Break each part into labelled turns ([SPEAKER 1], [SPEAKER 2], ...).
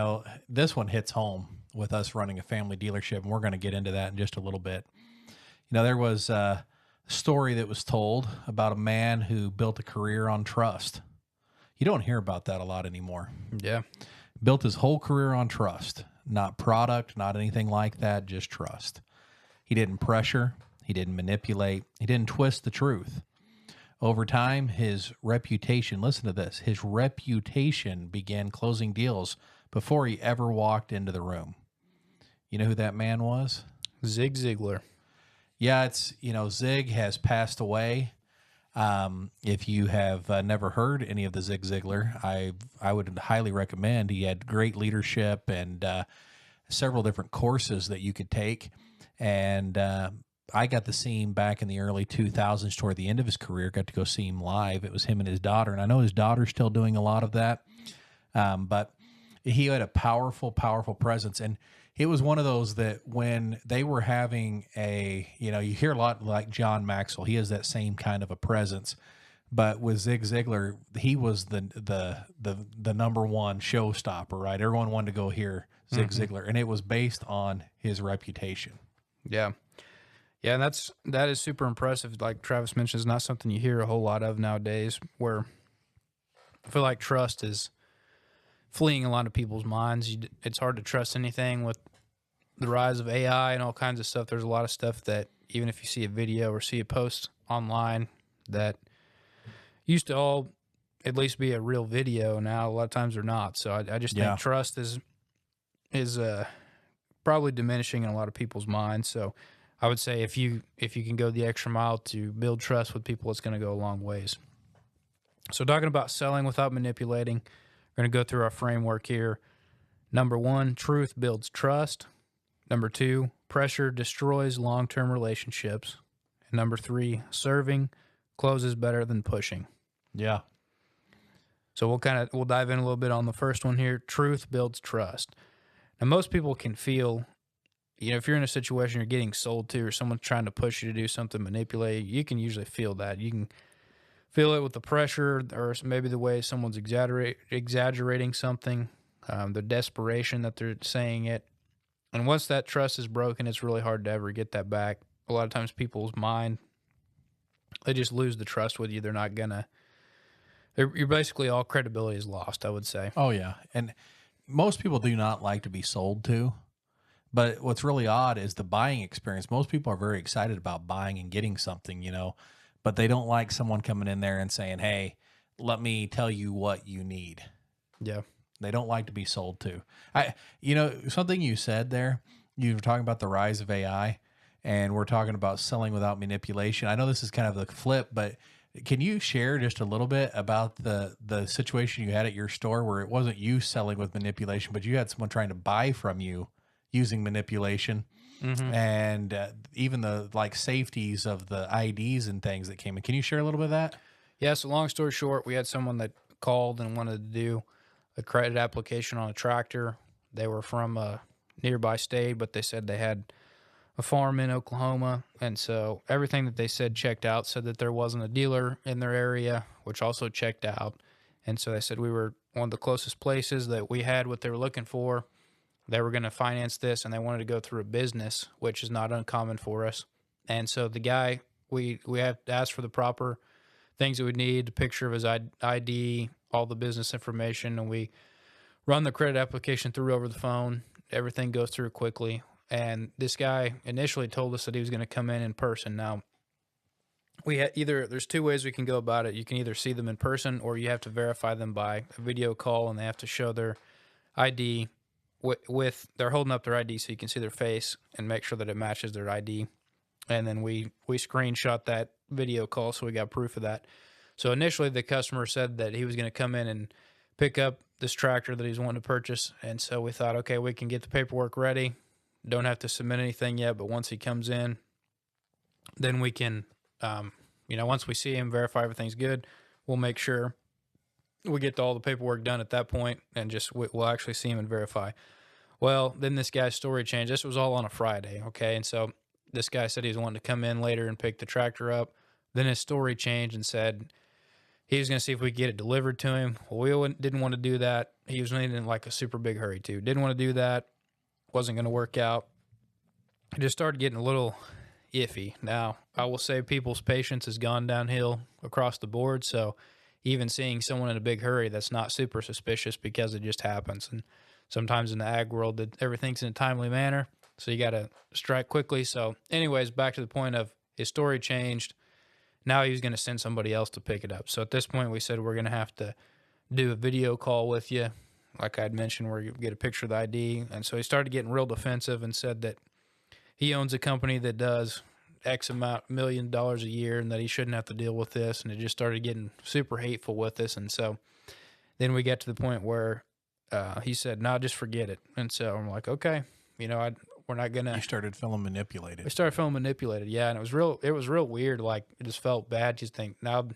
[SPEAKER 1] Well, this one hits home with us running a family dealership, and we're going to get into that in just a little bit. There was a story that was told about a man who built a career on trust. You don't hear about that a lot anymore.
[SPEAKER 2] Yeah.
[SPEAKER 1] Built his whole career on trust, not product, not anything like that, just trust. He didn't pressure, he didn't manipulate, he didn't twist the truth. Over time, his reputation, listen to this, his reputation began closing deals before he ever walked into the room. You know who that man was?
[SPEAKER 2] Zig Ziglar.
[SPEAKER 1] Yeah, Zig has passed away. If you have never heard any of the Zig Ziglar, I would highly recommend. He had great leadership and several different courses that you could take. And I got to see him back in the early 2000s toward the end of his career, got to go see him live. It was him and his daughter. And I know his daughter's still doing a lot of that. But he had a powerful, powerful presence. And it was one of those that when they were having you hear a lot like John Maxwell, he has that same kind of a presence. But with Zig Ziglar, he was the number one showstopper, right? Everyone wanted to go hear Zig Ziglar, and it was based on his reputation.
[SPEAKER 2] Yeah. Yeah, and that is super impressive. Like Travis mentioned, it's not something you hear a whole lot of nowadays, where I feel like trust is fleeing a lot of people's minds. It's hard to trust anything with the rise of AI and all kinds of stuff. There's a lot of stuff that even if you see a video or see a post online that used to all at least be a real video, now a lot of times they're not. So I just think trust is probably diminishing in a lot of people's minds. So I would say if you can go the extra mile to build trust with people, it's going to go a long ways. So talking about selling without manipulating, we're going to go through our framework here. Number 1, truth builds trust. Number 2, pressure destroys long-term relationships. And number 3, serving closes better than pushing.
[SPEAKER 1] Yeah.
[SPEAKER 2] So we'll dive in a little bit on the first one here. Truth builds trust. Now, most people can feel, if you're in a situation you're getting sold to or someone's trying to push you to do something, manipulate, you can usually feel that. You can feel it with the pressure or maybe the way someone's exaggerating something, the desperation that they're saying it. And once that trust is broken, it's really hard to ever get that back. A lot of times people's mind, they just lose the trust with you. They're not going to, you're basically all credibility is lost, I would say.
[SPEAKER 1] Oh, yeah. And most people do not like to be sold to. But what's really odd is the buying experience. Most people are very excited about buying and getting something, but they don't like someone coming in there and saying, hey, let me tell you what you need.
[SPEAKER 2] Yeah.
[SPEAKER 1] They don't like to be sold to. Something you said there, you were talking about the rise of AI, and we're talking about selling without manipulation. I know this is kind of the flip, but can you share just a little bit about the situation you had at your store where it wasn't you selling with manipulation, but you had someone trying to buy from you using manipulation, and even the safeties of the IDs and things that came in? Can you share a little bit of that?
[SPEAKER 2] Yeah. So long story short, we had someone that called and wanted to do a credit application on a tractor. They were from a nearby state, but they said they had a farm in Oklahoma. And so everything that they said checked out, said that there wasn't a dealer in their area, which also checked out. And so they said we were one of the closest places that we had what they were looking for. They were going to finance this and they wanted to go through a business, which is not uncommon for us. And so the guy, we have to ask for the proper things that we need, a picture of his ID, all the business information, and we run the credit application through over the phone. Everything goes through quickly. And this guy initially told us that he was going to come in person. Now, there's 2 ways we can go about it. You can either see them in person or you have to verify them by a video call, and they have to show their ID they're holding up their ID so you can see their face and make sure that it matches their ID. And then we screenshot that video call, so we got proof of that. So initially the customer said that he was going to come in and pick up this tractor that he's wanting to purchase. And so we thought, okay, we can get the paperwork ready. Don't have to submit anything yet, but once he comes in, then we can, once we see him, verify everything's good, we'll make sure we get all the paperwork done at that point and we'll actually see him and verify. Well, then this guy's story changed. This was all on a Friday, okay? And so this guy said he was wanting to come in later and pick the tractor up. Then his story changed and said he was going to see if we could get it delivered to him. Well, didn't want to do that. He was in like a super big hurry too. Didn't want to do that. Wasn't going to work out. It just started getting a little iffy. Now, I will say people's patience has gone downhill across the board. So even seeing someone in a big hurry, that's not super suspicious because it just happens. And sometimes in the ag world, that everything's in a timely manner. So you got to strike quickly. So anyways, back to the point of his story changed. Now he was going to send somebody else to pick it up. So at this point, we said we're going to have to do a video call with you. Like I'd mentioned, where you get a picture of the ID. And so he started getting real defensive and said that he owns a company that does X amount $1 million a year and that he shouldn't have to deal with this. And it just started getting super hateful with us. And so then we get to the point where he said, no, just forget it. And so I'm like, okay, we're not going to.
[SPEAKER 1] You started feeling manipulated.
[SPEAKER 2] We started feeling manipulated. Yeah. And it was real weird. Like it just felt bad. Just think now,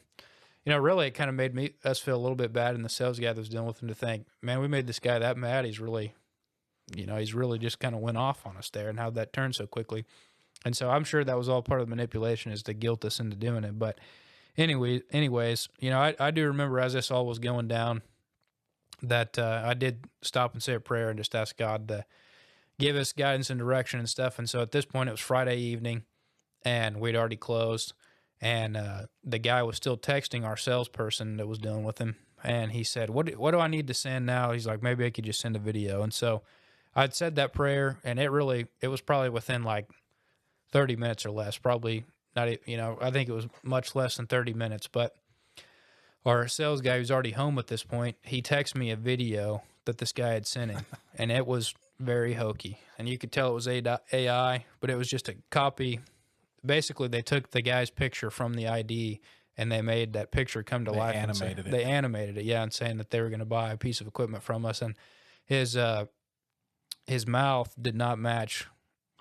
[SPEAKER 2] really it kind of made us feel a little bit bad. And the sales guy that was dealing with him to think, man, we made this guy that mad. He's really just kind of went off on us there and how that turned so quickly. And so I'm sure that was all part of the manipulation, is to guilt us into doing it. But anyways, I do remember as this all was going down that I did stop and say a prayer and just ask God to give us guidance and direction and stuff. And so at this point, it was Friday evening and we'd already closed. And the guy was still texting our salesperson that was dealing with him. And he said, what do I need to send now? He's like, maybe I could just send a video. And so I'd said that prayer, and it was probably within like 30 minutes or less, probably not, I think it was much less than 30 minutes. But our sales guy, who's already home at this point, he texted me a video that this guy had sent him, and it was very hokey. And you could tell it was AI, but it was just a copy. Basically, they took the guy's picture from the ID and they made that picture come to life. They animated it, yeah, and saying that they were going to buy a piece of equipment from us. And his mouth did not match.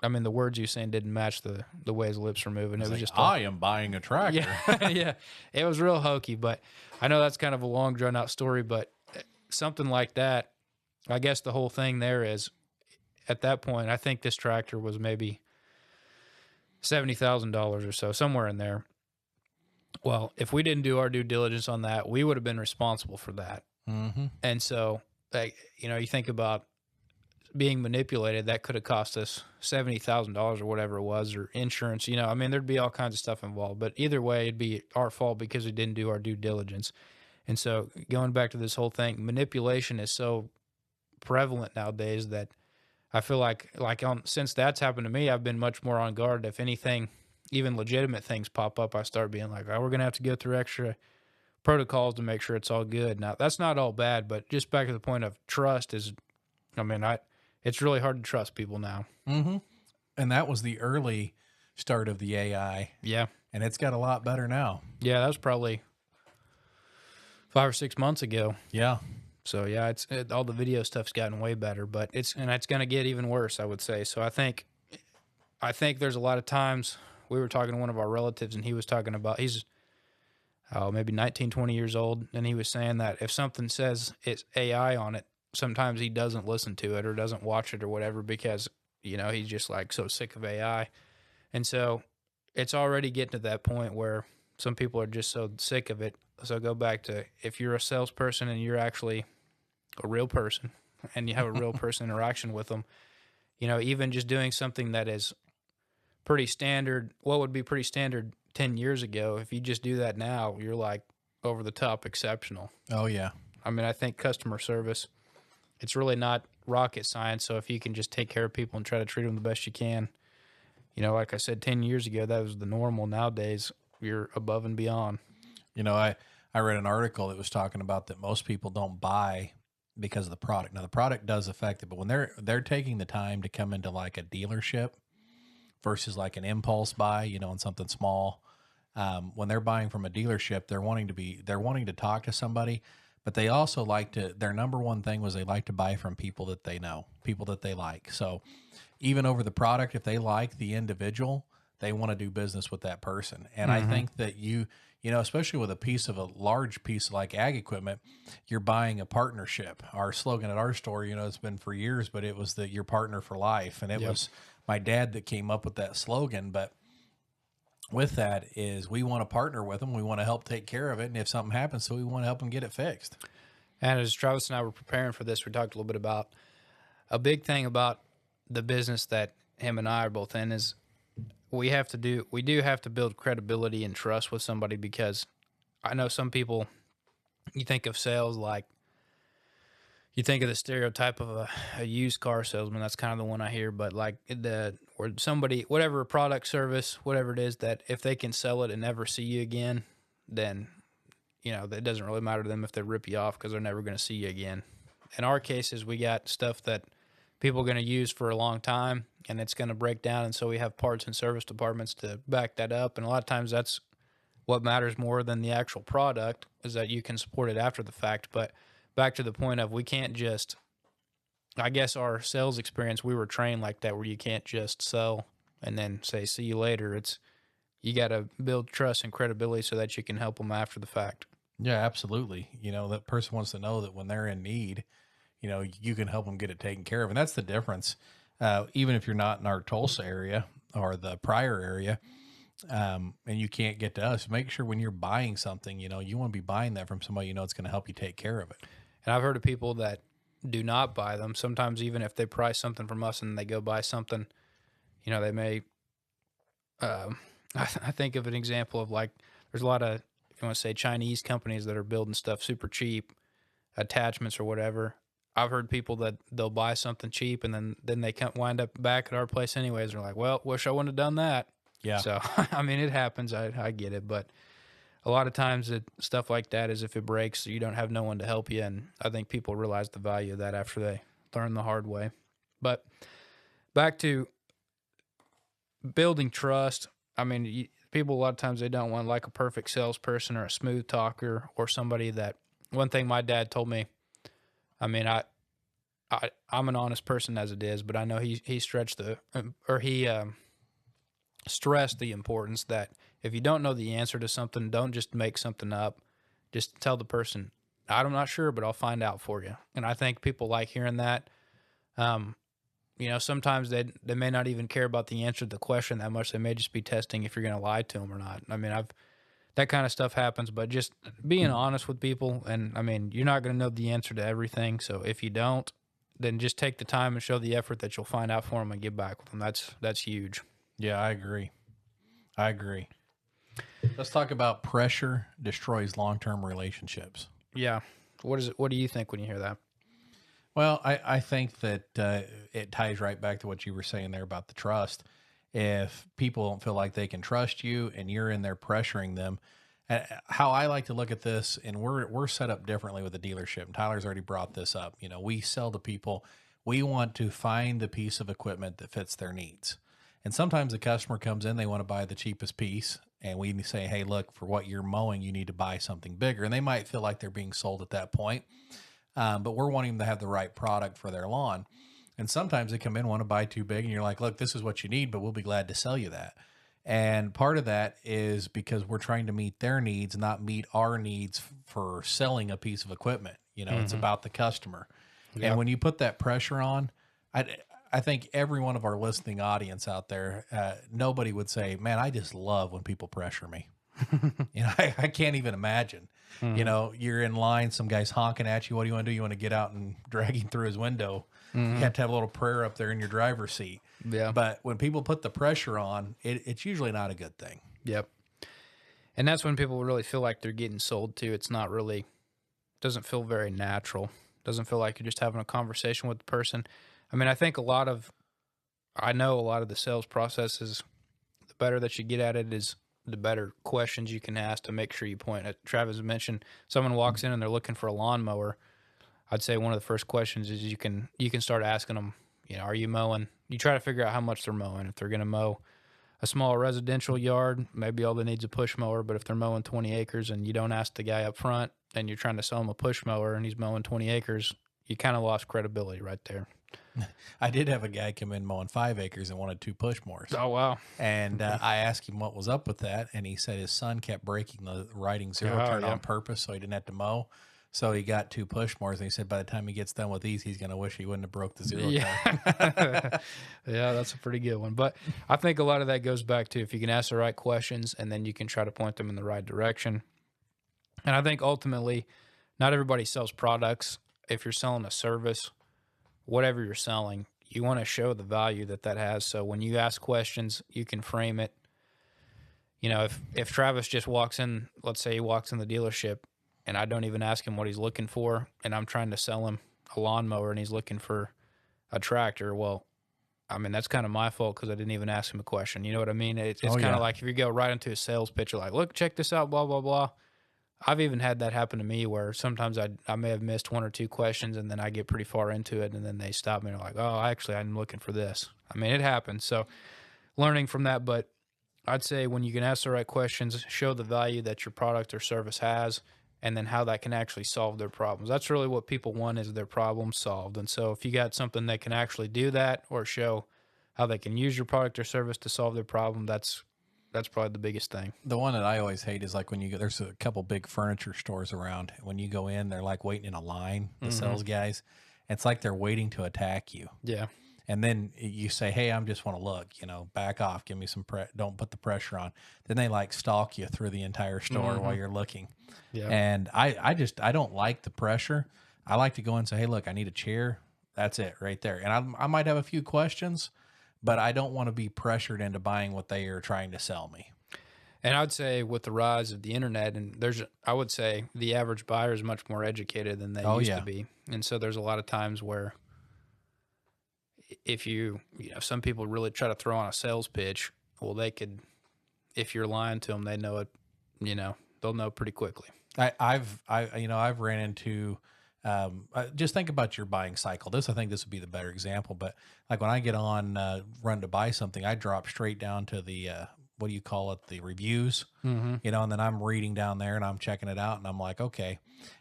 [SPEAKER 2] I mean, the words he was saying didn't match the way his lips were moving. It was like, just
[SPEAKER 1] I am buying a tractor.
[SPEAKER 2] Yeah, yeah. It was real hokey, but I know that's kind of a long, drawn-out story, but something like that, I guess the whole thing there is, at that point, I think this tractor was maybe $70,000 or so, somewhere in there. Well, if we didn't do our due diligence on that, we would have been responsible for that.
[SPEAKER 1] Mm-hmm.
[SPEAKER 2] And so, you think about being manipulated, that could have cost us $70,000 or whatever it was, or insurance. There'd be all kinds of stuff involved. But either way, it'd be our fault because we didn't do our due diligence. And so, going back to this whole thing, manipulation is so prevalent nowadays that I feel like since that's happened to me, I've been much more on guard. If anything, even legitimate things pop up, I start being like, oh, we're going to have to go through extra protocols to make sure it's all good. Now, that's not all bad, but just back to the point of trust is, it's really hard to trust people now.
[SPEAKER 1] Mm-hmm. And that was the early start of the AI.
[SPEAKER 2] Yeah.
[SPEAKER 1] And it's got a lot better now.
[SPEAKER 2] Yeah, that was probably 5 or 6 months ago.
[SPEAKER 1] Yeah.
[SPEAKER 2] So yeah, all the video stuff's gotten way better, but it's going to get even worse, I would say. So I think there's a lot of times. We were talking to one of our relatives, and he was talking about, he's maybe 19, 20 years old, and he was saying that if something says it's AI on it, sometimes he doesn't listen to it or doesn't watch it or whatever because, he's just like so sick of AI. And so it's already getting to that point where some people are just so sick of it. So go back to, if you're a salesperson and you're actually a real person and you have a real person interaction with them, even just doing something that is pretty standard, what would be pretty standard 10 years ago, if you just do that now, you're like over the top exceptional.
[SPEAKER 1] Oh, yeah.
[SPEAKER 2] I think customer service, it's really not rocket science. So if you can just take care of people and try to treat them the best you can, like I said, 10 years ago, that was the normal. Nowadays, you're above and beyond.
[SPEAKER 1] I read an article that was talking about that most people don't buy because of the product. Now, the product does affect it, but when they're taking the time to come into like a dealership versus like an impulse buy, on something small, when they're buying from a dealership, they're wanting to talk to somebody, but they also their number one thing was they like to buy from people that they know, people that they like. So even over the product, if they like the individual, they want to do business with that person. And I think that especially with a large piece like ag equipment, you're buying a partnership. Our slogan at our store, it's been for years, but it was your partner for life. And it was my dad that came up with that slogan. But with that is we want to partner with them. We want to help take care of it. And if something happens, so we want to help them get it fixed.
[SPEAKER 2] And as Travis and I were preparing for this, we talked a little bit about a big thing about the business that him and I are both in is we do have to build credibility and trust with somebody, because I know some people, you think of sales like, you think of the stereotype of a used car salesman. That's kind of the one I hear, but like or somebody, whatever product, service, whatever it is, that if they can sell it and never see you again, then, it doesn't really matter to them if they rip you off, because they're never going to see you again. In our cases, we got stuff that people are going to use for a long time, and it's going to break down. And so we have parts and service departments to back that up. And a lot of times that's what matters more than the actual product, is that you can support it after the fact. But back to the point of, we can't just, I guess our sales experience, we were trained like that, where you can't just sell and then say, see you later. You got to build trust and credibility so that you can help them after the fact.
[SPEAKER 1] Yeah, absolutely. That person wants to know that when they're in need, you can help them get it taken care of. And that's the difference. Even if you're not in our Tulsa area or the Pryor area, and you can't get to us, make sure when you're buying something, you want to be buying that from somebody, it's going to help you take care of it.
[SPEAKER 2] And I've heard of people that do not buy them. Sometimes even if they price something from us and they go buy something, they may, I think of an example of, like, there's a lot of, if you want to say, Chinese companies that are building stuff super cheap, attachments or whatever. I've heard people that they'll buy something cheap, and then they can't wind up back at our place anyways. They're like, well, wish I wouldn't have done that.
[SPEAKER 1] Yeah.
[SPEAKER 2] So, I mean, it happens. I get it. But a lot of times stuff like that is, if it breaks, you don't have no one to help you. And I think people realize the value of that after they learn the hard way. But back to building trust. I mean, people, a lot of times, they don't want like a perfect salesperson or a smooth talker or somebody that, one thing my dad told me, I mean, I'm an honest person as it is, but I know he stressed the importance that if you don't know the answer to something, don't just make something up. Just tell the person, I'm not sure, but I'll find out for you. And I think people like hearing that. Sometimes they may not even care about the answer to the question that much. They may just be testing if you're going to lie to them or not. I mean, that kind of stuff happens, but just being honest with people. And I mean, you're not going to know the answer to everything. So if you don't, then just take the time and show the effort that you'll find out for them and get back with them. That's huge.
[SPEAKER 1] Yeah, I agree. Let's talk about pressure destroys long-term relationships.
[SPEAKER 2] Yeah. What do you think when you hear that?
[SPEAKER 1] Well, I think that it ties right back to what you were saying there about the trust. If people don't feel like they can trust you and you're in there pressuring them, how I like to look at this, and we're set up differently with the dealership. And Tyler's already brought this up. We sell to people. We want to find the piece of equipment that fits their needs. And sometimes the customer comes in, they want to buy the cheapest piece. And we say, hey, look, for what you're mowing, you need to buy something bigger. And they might feel like they're being sold at that point. But we're wanting them to have the right product for their lawn. And sometimes they come in, want to buy too big, and you're like, look, this is what you need, but we'll be glad to sell you that. And part of that is because we're trying to meet their needs, not meet our needs for selling a piece of equipment. It's about the customer. Yep. And when you put that pressure on, I think every one of our listening audience out there, nobody would say, man, I just love when people pressure me. I can't even imagine. You're in line, some guy's honking at you. What do you want to do? You want to get out and drag him through his window. You have to have a little prayer up there in your driver's seat.
[SPEAKER 2] Yeah.
[SPEAKER 1] But when people put the pressure on, it's usually not a good thing.
[SPEAKER 2] Yep. And that's when people really feel like they're getting sold to. It's not really, doesn't feel very natural. Doesn't feel like you're just having a conversation with the person. I mean, I know a lot of the sales processes, the better that you get at it is the better questions you can ask to make sure you point at. Travis mentioned someone walks in and they're looking for a lawnmower. I'd say one of the first questions is you can start asking them, are you mowing? You try to figure out how much they're mowing. If they're going to mow a small residential yard, maybe all they need is a push mower. But if they're mowing 20 acres and you don't ask the guy up front and you're trying to sell him a push mower and he's mowing 20 acres, you kind of lost credibility right there.
[SPEAKER 1] I did have a guy come in mowing 5 acres and wanted 2 push mowers.
[SPEAKER 2] Oh, wow.
[SPEAKER 1] And I asked him what was up with that. And he said his son kept breaking the riding zero turn on purpose so he didn't have to mow. So he got 2 Pushmores, and he said by the time he gets done with these, he's going to wish he wouldn't have broke the zero
[SPEAKER 2] Yeah.
[SPEAKER 1] card.
[SPEAKER 2] Yeah, that's a pretty good one. But I think a lot of that goes back to if you can ask the right questions and then you can try to point them in the right direction. And I think ultimately, not everybody sells products. If you're selling a service, whatever you're selling, you want to show the value that that has. So when you ask questions, you can frame it. You know, if Travis just walks in, let's say he walks in the dealership and I don't even ask him what he's looking for, and I'm trying to sell him a lawnmower and he's looking for a tractor, well, I mean, that's kind of my fault because I didn't even ask him a question. You know what I mean? It's
[SPEAKER 1] Oh,
[SPEAKER 2] kind of
[SPEAKER 1] yeah.
[SPEAKER 2] like if you go right into a sales pitch, you're like, look, check this out, blah, blah, blah. I've even had that happen to me where sometimes I may have missed 1 or 2 questions and then I get pretty far into it and then they stop me and they're like, oh, actually, I'm looking for this. I mean, it happens. So learning from that, but I'd say when you can ask the right questions, show the value that your product or service has, and then how that can actually solve their problems. That's really what people want, is their problem solved. And so if you got something that can actually do that or show how they can use your product or service to solve their problem, that's probably the biggest thing.
[SPEAKER 1] The one that I always hate is like when you go, there's a couple big furniture stores around. When you go in, they're like waiting in a line, the
[SPEAKER 2] Hmm.
[SPEAKER 1] sales guys. It's like they're waiting to attack you.
[SPEAKER 2] Yeah.
[SPEAKER 1] And then you say, hey, I'm just want to look, back off, give me some don't put the pressure on. Then they like stalk you through the entire store while
[SPEAKER 2] Hmm.
[SPEAKER 1] you're looking.
[SPEAKER 2] Yeah.
[SPEAKER 1] And I don't like the pressure. I like to go and say, hey, look, I need a chair. That's it right there. And I might have a few questions, but I don't want to be pressured into buying what they are trying to sell me.
[SPEAKER 2] And I'd say with the rise of the internet, and I would say the average buyer is much more educated than they
[SPEAKER 1] Oh,
[SPEAKER 2] used to
[SPEAKER 1] yeah.
[SPEAKER 2] be. And so there's a lot of times where if some people really try to throw on a sales pitch, well, if you're lying to them, they know it, they'll know pretty quickly.
[SPEAKER 1] I've ran into, just think about your buying cycle. I think this would be the better example, but like when I get on, run to buy something, I drop straight down to the, what do you call it? The reviews,
[SPEAKER 2] Mm-hmm.
[SPEAKER 1] and then I'm reading down there and I'm checking it out and I'm like, okay.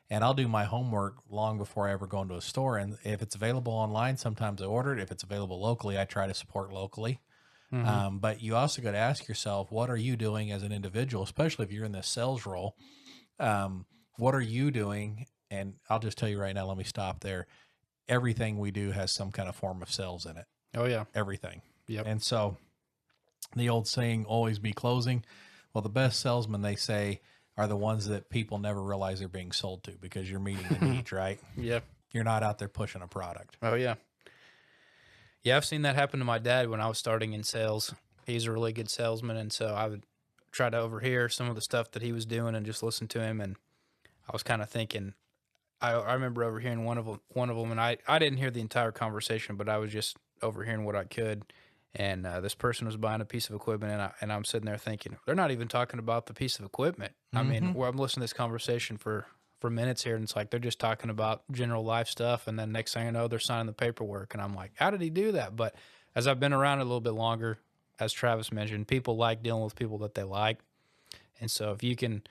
[SPEAKER 1] And I'll do my homework long before I ever go into a store. And if it's available online, sometimes I order it. If it's available locally, I try to support locally.
[SPEAKER 2] Mm-hmm.
[SPEAKER 1] But you also got to ask yourself, what are you doing as an individual, especially if you're in this sales role? What are you doing? And I'll just tell you right now, let me stop there. Everything we do has some kind of form of sales in it.
[SPEAKER 2] Oh yeah.
[SPEAKER 1] Everything.
[SPEAKER 2] Yep.
[SPEAKER 1] And so the old saying, always be closing. Well, the best salesmen, they say, are the ones that people never realize they're being sold to because you're meeting the needs, right?
[SPEAKER 2] Yeah.
[SPEAKER 1] You're not out there pushing a product.
[SPEAKER 2] Oh yeah. Yeah, I've seen that happen to my dad when I was starting in sales. He's a really good salesman, and so I would try to overhear some of the stuff that he was doing and just listen to him. And I was kind of thinking, I remember overhearing one of them, and I didn't hear the entire conversation, but I was just overhearing what I could. And this person was buying a piece of equipment, and I'm sitting there thinking, they're not even talking about the piece of equipment. I mean,
[SPEAKER 1] Mm-hmm.
[SPEAKER 2] where I'm listening to this conversation for minutes here, and it's like they're just talking about general life stuff, and then next thing I know, they're signing the paperwork, and I'm like, how did he do that? But as I've been around it a little bit longer, as Travis mentioned, people like dealing with people that they like, and so if you can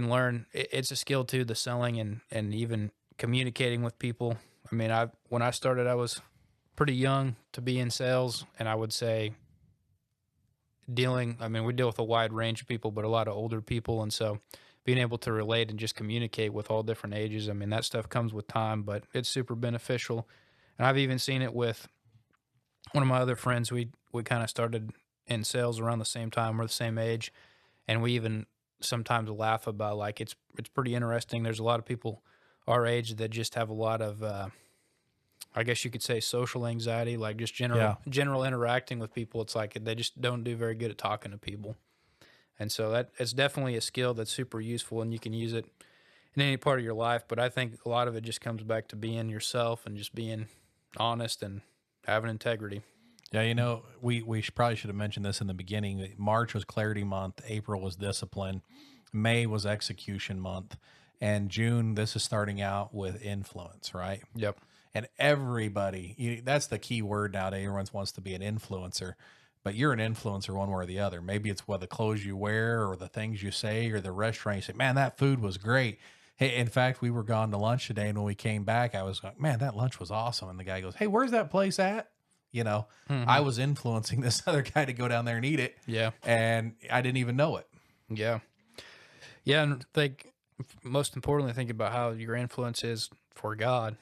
[SPEAKER 2] learn, it's a skill too, the selling and even communicating with people. I mean, when I started, I was pretty young to be in sales, and I would say we deal with a wide range of people, but a lot of older people, and so being able to relate and just communicate with all different ages, I mean, that stuff comes with time, but it's super beneficial. And I've even seen it with one of my other friends. We kind of started in sales around the same time. We're the same age, and we even sometimes laugh about, like, it's pretty interesting. There's a lot of people our age that just have a lot of I guess you could say social anxiety, like just
[SPEAKER 1] Yeah.
[SPEAKER 2] general interacting with people. It's like they just don't do very good at talking to people. And so that it's definitely a skill that's super useful, and you can use it in any part of your life. But I think a lot of it just comes back to being yourself and just being honest and having integrity.
[SPEAKER 1] Yeah, we probably should have mentioned this in the beginning. March was clarity month, April was discipline, May was execution month, and June, this is starting out with influence, right?
[SPEAKER 2] Yep.
[SPEAKER 1] And everybody, that's the key word nowadays. Everyone wants to be an influencer, but you're an influencer one way or the other. Maybe it's what the clothes you wear or the things you say or the restaurant you say, man, that food was great. Hey, in fact, we were gone to lunch today, and when we came back, I was like, man, that lunch was awesome. And the guy goes, hey, where's that place at? I
[SPEAKER 2] Hmm.
[SPEAKER 1] was influencing this other guy to go down there and eat it,
[SPEAKER 2] Yeah.
[SPEAKER 1] and I didn't even know it.
[SPEAKER 2] Yeah. Yeah. And most importantly, think about how your influence is for God.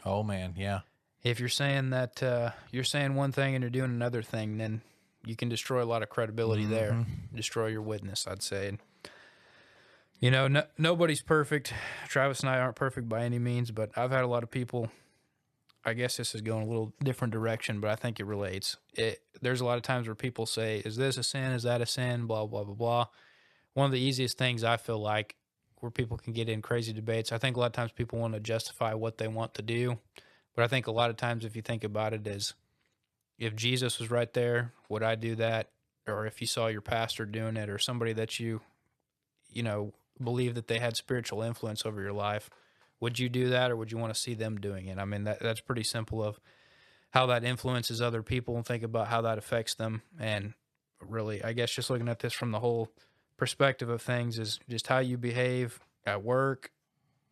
[SPEAKER 1] Oh man, yeah.
[SPEAKER 2] If you're saying that you're saying one thing and you're doing another thing, then you can destroy a lot of credibility there,
[SPEAKER 1] Hmm.
[SPEAKER 2] destroy your witness, I'd say. And, no, nobody's perfect. Travis and I aren't perfect by any means, but I've had a lot of people. I guess this is going a little different direction, but I think it relates. There's a lot of times where people say, "Is this a sin? Is that a sin?" Blah blah blah blah. One of the easiest things I feel like where people can get in crazy debates. I think a lot of times people want to justify what they want to do, but I think a lot of times if you think about it, is if Jesus was right there, would I do that? Or if you saw your pastor doing it, or somebody that you know, believe that they had spiritual influence over your life, would you do that, or would you want to see them doing it? I mean, that's pretty simple of how that influences other people and think about how that affects them. And really, I guess just looking at this from the whole perspective of things is just how you behave at work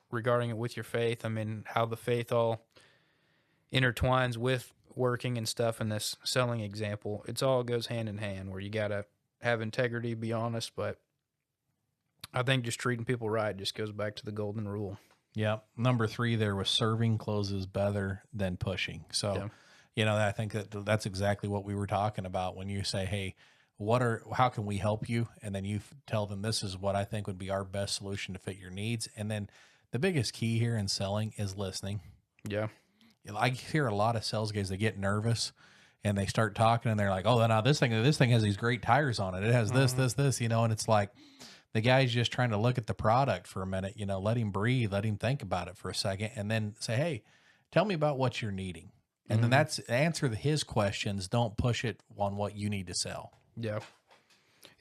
[SPEAKER 2] regarding it with your faith. I mean, how the faith all intertwines with working and stuff in this selling example. It's all goes hand in hand where you got to have integrity, be honest, but I think just treating people right just goes back to the golden rule.
[SPEAKER 1] Yeah. Number three there was serving closes better than pushing. So,
[SPEAKER 2] Yeah.
[SPEAKER 1] I think that's exactly what we were talking about when you say, hey, how can we help you? And then you tell them this is what I think would be our best solution to fit your needs. And then the biggest key here in selling is listening.
[SPEAKER 2] Yeah.
[SPEAKER 1] I hear a lot of sales guys, they get nervous and they start talking and they're like, oh, no, this thing has these great tires on it. It has this, and it's like, the guy's just trying to look at the product for a minute, let him breathe, let him think about it for a second, and then say, hey, tell me about what you're needing. And then
[SPEAKER 2] Mm-hmm.
[SPEAKER 1] that's answer his questions. Don't push it on what you need to sell.
[SPEAKER 2] Yeah.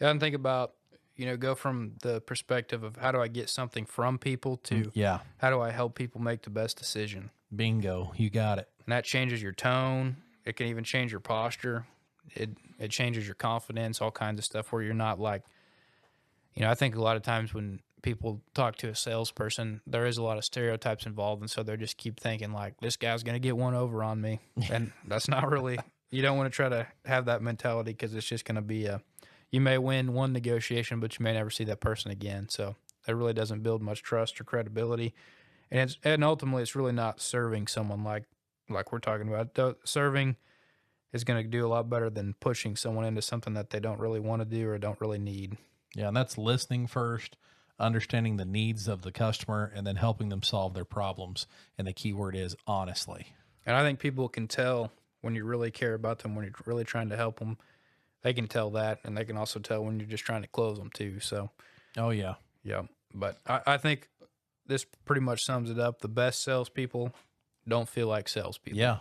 [SPEAKER 2] Yeah. And think about, go from the perspective of how do I get something from people to
[SPEAKER 1] Yeah.
[SPEAKER 2] how do I help people make the best decision?
[SPEAKER 1] Bingo. You got it.
[SPEAKER 2] And that changes your tone. It can even change your posture. It changes your confidence, all kinds of stuff where you're not like, I think a lot of times when people talk to a salesperson, there is a lot of stereotypes involved. And so they just keep thinking like, this guy's going to get one over on me. And that's not really, you don't want to try to have that mentality because it's just going to be you may win one negotiation, but you may never see that person again. So that really doesn't build much trust or credibility. And ultimately it's really not serving someone like we're talking about. Serving is going to do a lot better than pushing someone into something that they don't really want to do or don't really need.
[SPEAKER 1] Yeah. And that's listening first, understanding the needs of the customer, and then helping them solve their problems. And the key word is honestly.
[SPEAKER 2] And I think people can tell when you really care about them, when you're really trying to help them. They can tell that, and they can also tell when you're just trying to close them too. So,
[SPEAKER 1] Oh, yeah.
[SPEAKER 2] yeah. But I think this pretty much sums it up. The best salespeople don't feel like salespeople.
[SPEAKER 1] Yeah.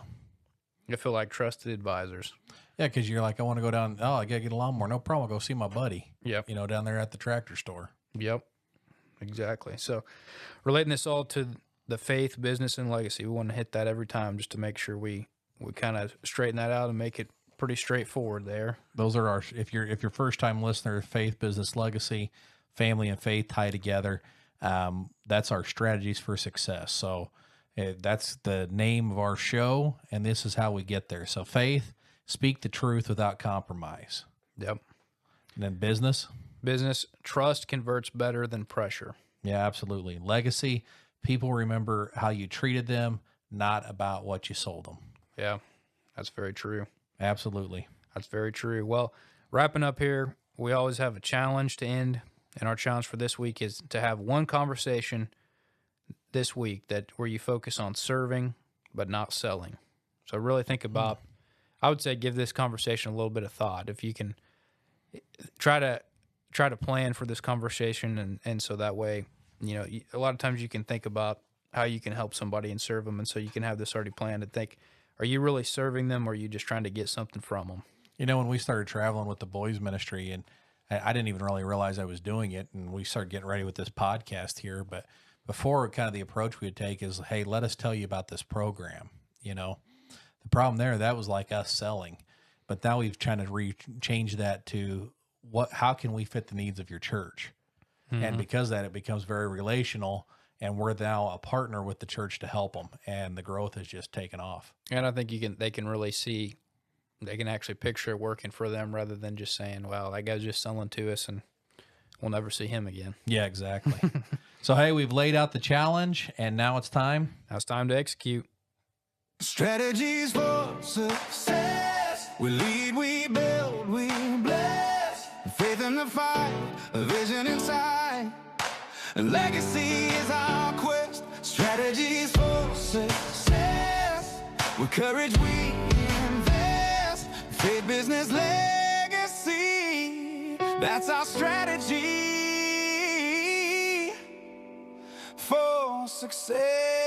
[SPEAKER 2] They feel like trusted advisors.
[SPEAKER 1] Yeah, because you're like, I want to go down. Oh, I got to get a lawnmower. No problem. I'll go see my buddy,
[SPEAKER 2] Yep.
[SPEAKER 1] down there at the tractor store.
[SPEAKER 2] Yep. Exactly. So, relating this all to the faith, business, and legacy, we want to hit that every time just to make sure we kind of straighten that out and make it pretty straightforward there.
[SPEAKER 1] Those are if you're first time listener, faith, business, legacy, family, and faith tie together. That's our strategies for success. So that's the name of our show, and this is how we get there. So faith, speak the truth without compromise.
[SPEAKER 2] Yep.
[SPEAKER 1] And then business.
[SPEAKER 2] Business, trust converts better than pressure.
[SPEAKER 1] Yeah, absolutely. Legacy, people remember how you treated them, not about what you sold them.
[SPEAKER 2] Yeah, that's very true.
[SPEAKER 1] Absolutely.
[SPEAKER 2] That's very true. Well, wrapping up here, we always have a challenge to end, and our challenge for this week is to have one conversation this week where you focus on serving but not selling. So really think about, I would say give this conversation a little bit of thought. If you can try to plan for this conversation, and so that way, a lot of times you can think about how you can help somebody and serve them, and so you can have this already planned and think, are you really serving them, or are you just trying to get something from them?
[SPEAKER 1] When we started traveling with the boys ministry, and I didn't even really realize I was doing it, and we started getting ready with this podcast here, but before, kind of the approach we would take is, hey, let us tell you about this program. The problem there, that was like us selling, but now we've trying to change that to how can we fit the needs of your church? And because of that, it becomes very relational, and we're now a partner with the church to help them, and the growth has just taken off.
[SPEAKER 2] And I think they can really see, they can actually picture it working for them rather than just saying, well, that guy's just selling to us and we'll never see him again.
[SPEAKER 1] Yeah, exactly. So, hey, we've laid out the challenge, and now it's time.
[SPEAKER 2] Now it's time to execute.
[SPEAKER 3] Strategies for success. We lead, we build, we bless. Faith in the fight, a vision inside. A legacy is our quest. Strategies for success. With courage we invest. Faith, business, legacy. That's our strategy for success.